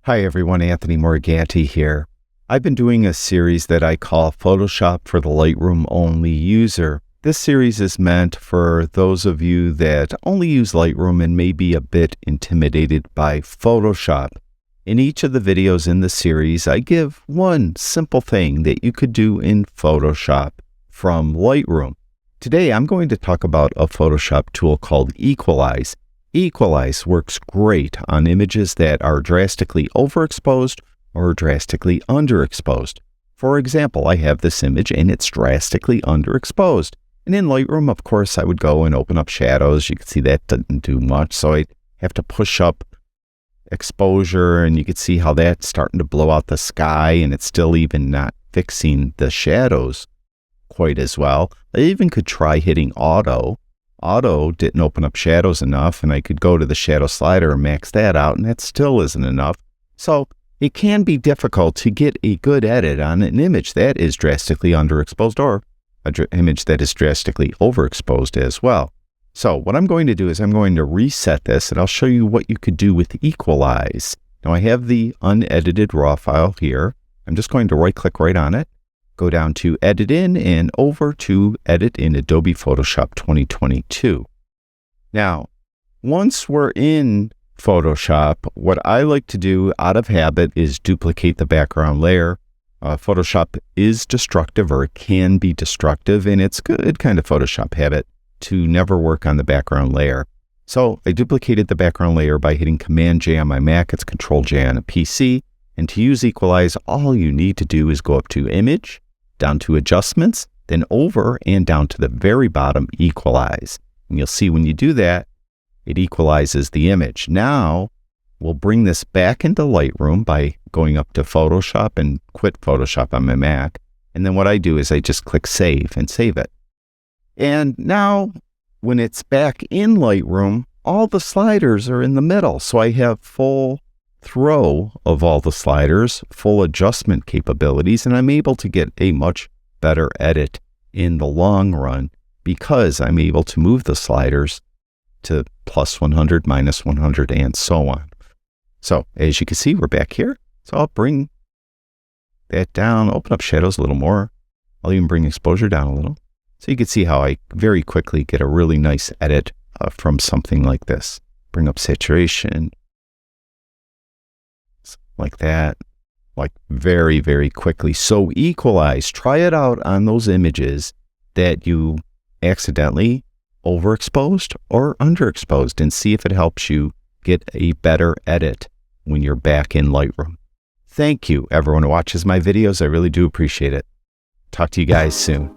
Hi everyone, Anthony Morganti here. I've been doing a series that I call Photoshop for the Lightroom only user. This series is meant for those of you that only use Lightroom and may be a bit intimidated by Photoshop. In each of the videos in the series, I give one simple thing that you could do in Photoshop from Lightroom. Today, I'm going to talk about a Photoshop tool called EQUALIZE. EQUALIZE works great on images that are drastically overexposed or drastically underexposed. For example, I have this image and it's drastically underexposed. And in Lightroom, of course, I would go and open up shadows. You can see that doesn't do much, so I have to push up exposure, and you can see how that's starting to blow out the sky, and it's still even not fixing the shadows quite as well. I even could try hitting auto. Auto didn't open up shadows enough, and I could go to the shadow slider and max that out, and that still isn't enough. So it can be difficult to get a good edit on an image that is drastically underexposed or an image that is drastically overexposed as well. So what I'm going to do is I'm going to reset this, and I'll show you what you could do with EQUALIZE. Now I have the unedited raw file here. I'm just going to right-click right on it, go down to Edit In, and over to Edit in Adobe Photoshop 2022. Now, once we're in Photoshop, what I like to do out of habit is duplicate the background layer. Photoshop is destructive, or it can be destructive, and it's good kind of Photoshop habit to never work on the background layer. So I duplicated the background layer by hitting Command-J on my Mac. It's Control-J on a PC. And to use EQUALIZE, all you need to do is go up to Image, down to Adjustments, then over and down to the very bottom, Equalize. And you'll see when you do that, it equalizes the image. Now, we'll bring this back into Lightroom by going up to Photoshop and quit Photoshop on my Mac. And then what I do is I just click Save and save it. And now, when it's back in Lightroom, all the sliders are in the middle. So I have full throw of all the sliders, full adjustment capabilities, and I'm able to get a much better edit in the long run because I'm able to move the sliders to plus 100, minus 100, and so on. So as you can see, we're back here. So I'll bring that down, open up shadows a little more. I'll even bring exposure down a little. So you can see how I very quickly get a really nice edit from something like this. Bring up saturation, like that, like very, very quickly. So EQUALIZE, try it out on those images that you accidentally overexposed or underexposed and see if it helps you get a better edit when you're back in Lightroom. Thank you, everyone who watches my videos. I really do appreciate it. Talk to you guys soon.